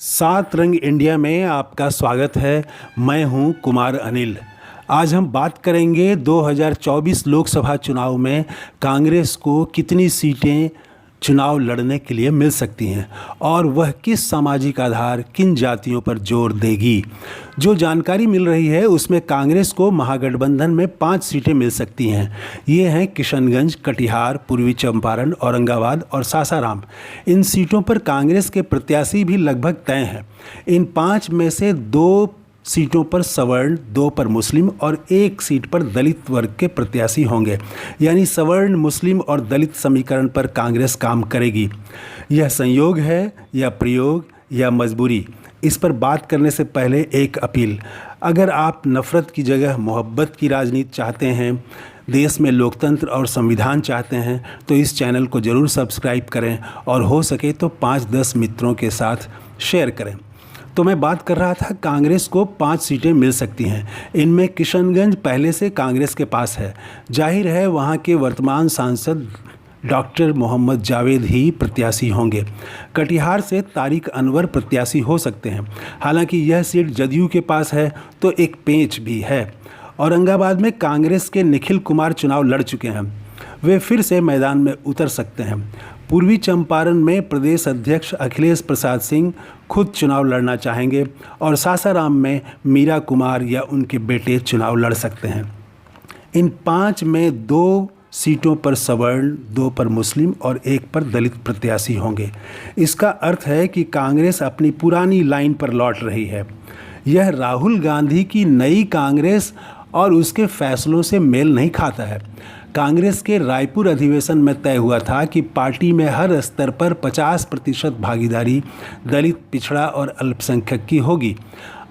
सात रंग इंडिया में आपका स्वागत है। मैं हूं कुमार अनिल। आज हम बात करेंगे 2024 लोकसभा चुनाव में कांग्रेस को कितनी सीटें चुनाव लड़ने के लिए मिल सकती हैं और वह किस सामाजिक आधार किन जातियों पर जोर देगी। जो जानकारी मिल रही है उसमें कांग्रेस को महागठबंधन में 5 सीटें मिल सकती हैं। ये हैं किशनगंज, कटिहार, पूर्वी चंपारण, औरंगाबाद और सासाराम। इन सीटों पर कांग्रेस के प्रत्याशी भी लगभग तय हैं। इन 5 में से 2 सीटों पर सवर्ण, 2 पर मुस्लिम और 1 सीट पर दलित वर्ग के प्रत्याशी होंगे। यानी सवर्ण, मुस्लिम और दलित समीकरण पर कांग्रेस काम करेगी। यह संयोग है या प्रयोग या मजबूरी, इस पर बात करने से पहले एक अपील। अगर आप नफ़रत की जगह मोहब्बत की राजनीति चाहते हैं, देश में लोकतंत्र और संविधान चाहते हैं, तो इस चैनल को ज़रूर सब्सक्राइब करें और हो सके तो 5-10 मित्रों के साथ शेयर करें। तो मैं बात कर रहा था, कांग्रेस को 5 सीटें मिल सकती हैं। इनमें किशनगंज पहले से कांग्रेस के पास है। जाहिर है वहाँ के वर्तमान सांसद डॉक्टर मोहम्मद जावेद ही प्रत्याशी होंगे। कटिहार से तारिक अनवर प्रत्याशी हो सकते हैं। हालांकि यह सीट जदयू के पास है तो एक पेंच भी है। औरंगाबाद में कांग्रेस के निखिल कुमार चुनाव लड़ चुके हैं, वे फिर से मैदान में उतर सकते हैं। पूर्वी चंपारण में प्रदेश अध्यक्ष अखिलेश प्रसाद सिंह खुद चुनाव लड़ना चाहेंगे और सासाराम में मीरा कुमार या उनके बेटे चुनाव लड़ सकते हैं। इन 5 में 2 सीटों पर सवर्ण, 2 पर मुस्लिम और 1 पर दलित प्रत्याशी होंगे। इसका अर्थ है कि कांग्रेस अपनी पुरानी लाइन पर लौट रही है। यह राहुल गांधी की नई कांग्रेस और उसके फैसलों से मेल नहीं खाता है। कांग्रेस के रायपुर अधिवेशन में तय हुआ था कि पार्टी में हर स्तर पर 50% भागीदारी दलित, पिछड़ा और अल्पसंख्यक की होगी।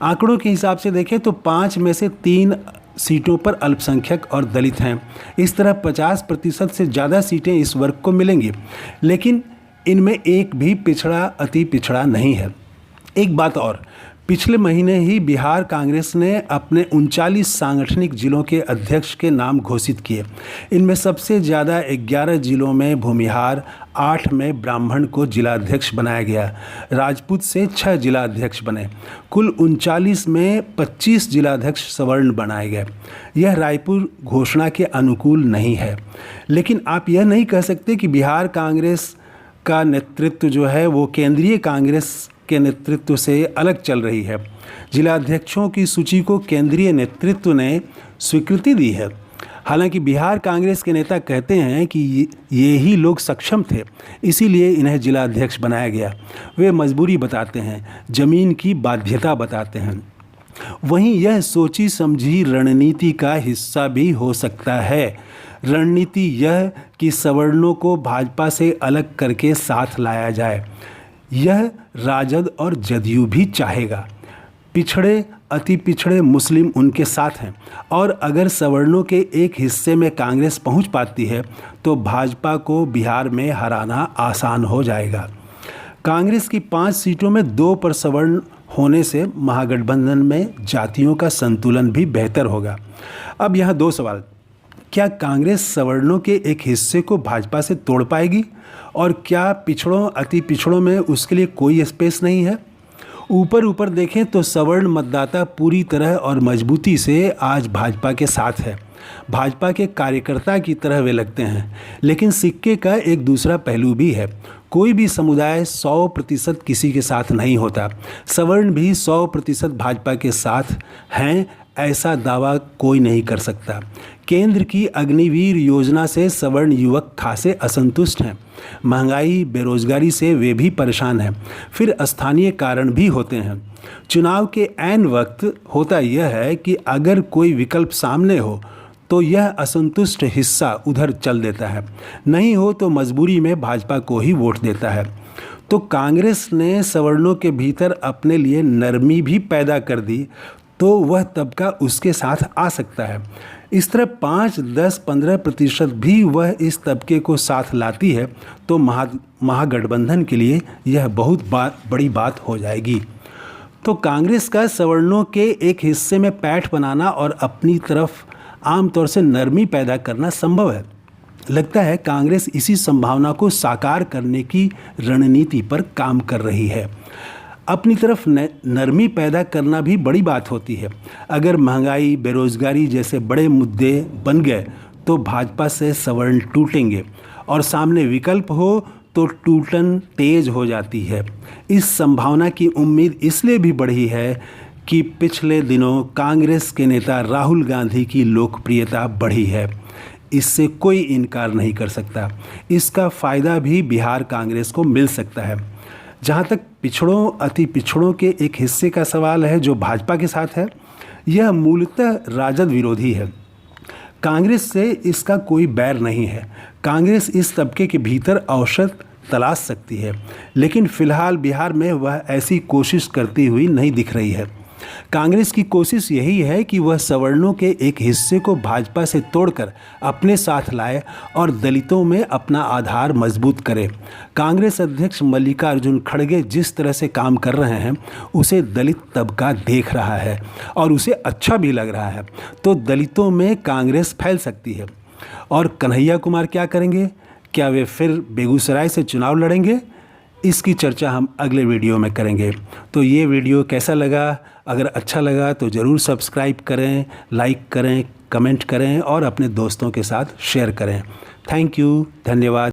आंकड़ों के हिसाब से देखें तो 5 में से 3 सीटों पर अल्पसंख्यक और दलित हैं। इस तरह 50% से ज़्यादा सीटें इस वर्ग को मिलेंगी, लेकिन इनमें एक भी पिछड़ा, अति पिछड़ा नहीं है। एक बात और, पिछले महीने ही बिहार कांग्रेस ने अपने 39 सांगठनिक जिलों के अध्यक्ष के नाम घोषित किए। इनमें सबसे ज़्यादा 11 जिलों में भूमिहार, 8 में ब्राह्मण को जिलाध्यक्ष बनाया गया। राजपूत से 6 जिलाध्यक्ष बने। कुल 39 में 25 जिलाध्यक्ष सवर्ण बनाए गए। यह रायपुर घोषणा के अनुकूल नहीं है, लेकिन आप यह नहीं कह सकते कि बिहार कांग्रेस का नेतृत्व जो है वो केंद्रीय कांग्रेस के नेतृत्व से अलग चल रही है। जिलाध्यक्षों की सूची को केंद्रीय नेतृत्व ने स्वीकृति दी है। हालांकि बिहार कांग्रेस के नेता कहते हैं कि ये ही लोग सक्षम थे, इसीलिए इन्हें जिलाध्यक्ष बनाया गया। वे मजबूरी बताते हैं, ज़मीन की बाध्यता बताते हैं। वहीं यह सोची समझी रणनीति का हिस्सा भी हो सकता है। रणनीति यह कि सवर्णों को भाजपा से अलग करके साथ लाया जाए। यह राजद और जदयू भी चाहेगा। पिछड़े, अति पिछड़े मुस्लिम उनके साथ हैं और अगर सवर्णों के एक हिस्से में कांग्रेस पहुंच पाती है तो भाजपा को बिहार में हराना आसान हो जाएगा। कांग्रेस की 5 सीटों में 2 पर सवर्ण होने से महागठबंधन में जातियों का संतुलन भी बेहतर होगा। अब यहाँ 2 सवाल। क्या कांग्रेस सवर्णों के एक हिस्से को भाजपा से तोड़ पाएगी और क्या पिछड़ों, अति पिछड़ों में उसके लिए कोई स्पेस नहीं है? ऊपर देखें तो सवर्ण मतदाता पूरी तरह और मजबूती से आज भाजपा के साथ है। भाजपा के कार्यकर्ता की तरह वे लगते हैं, लेकिन सिक्के का एक दूसरा पहलू भी है। कोई भी समुदाय 100% किसी के साथ नहीं होता। सवर्ण भी 100% भाजपा के साथ हैं, ऐसा दावा कोई नहीं कर सकता। केंद्र की अग्निवीर योजना से सवर्ण युवक खासे असंतुष्ट हैं। महंगाई, बेरोजगारी से वे भी परेशान हैं। फिर स्थानीय कारण भी होते हैं। चुनाव के ऐन वक्त होता यह है कि अगर कोई विकल्प सामने हो तो यह असंतुष्ट हिस्सा उधर चल देता है, नहीं हो तो मजबूरी में भाजपा को ही वोट देता है। तो कांग्रेस ने सवर्णों के भीतर अपने लिए नरमी भी पैदा कर दी तो वह तबका उसके साथ आ सकता है। इस तरह 5, 10, 15% भी वह इस तबके को साथ लाती है तो महागठबंधन के लिए यह बहुत बड़ी बात हो जाएगी। तो कांग्रेस का सवर्णों के एक हिस्से में पैठ बनाना और अपनी तरफ आमतौर से नरमी पैदा करना संभव है। लगता है कांग्रेस इसी संभावना को साकार करने की रणनीति पर काम कर रही है। अपनी तरफ नरमी पैदा करना भी बड़ी बात होती है। अगर महंगाई, बेरोजगारी जैसे बड़े मुद्दे बन गए तो भाजपा से सवर्ण टूटेंगे और सामने विकल्प हो तो टूटन तेज हो जाती है। इस संभावना की उम्मीद इसलिए भी बढ़ी है कि पिछले दिनों कांग्रेस के नेता राहुल गांधी की लोकप्रियता बढ़ी है। इससे कोई इनकार नहीं कर सकता। इसका फ़ायदा भी बिहार कांग्रेस को मिल सकता है। जहाँ तक पिछड़ों, अति पिछड़ों के एक हिस्से का सवाल है जो भाजपा के साथ है, यह मूलतः राजद विरोधी है। कांग्रेस से इसका कोई बैर नहीं है। कांग्रेस इस तबके के भीतर औसत तलाश सकती है, लेकिन फिलहाल बिहार में वह ऐसी कोशिश करती हुई नहीं दिख रही है। कांग्रेस की कोशिश यही है कि वह सवर्णों के एक हिस्से को भाजपा से तोड़कर अपने साथ लाए और दलितों में अपना आधार मजबूत करे। कांग्रेस अध्यक्ष मल्लिकार्जुन खड़गे जिस तरह से काम कर रहे हैं उसे दलित तबका देख रहा है और उसे अच्छा भी लग रहा है, तो दलितों में कांग्रेस फैल सकती है। और कन्हैया कुमार क्या करेंगे? क्या वे फिर बेगूसराय से चुनाव लड़ेंगे? इसकी चर्चा हम अगले वीडियो में करेंगे। तो ये वीडियो कैसा लगा? अगर अच्छा लगा तो ज़रूर सब्सक्राइब करें, लाइक करें, कमेंट करें और अपने दोस्तों के साथ शेयर करें। थैंक यू, धन्यवाद।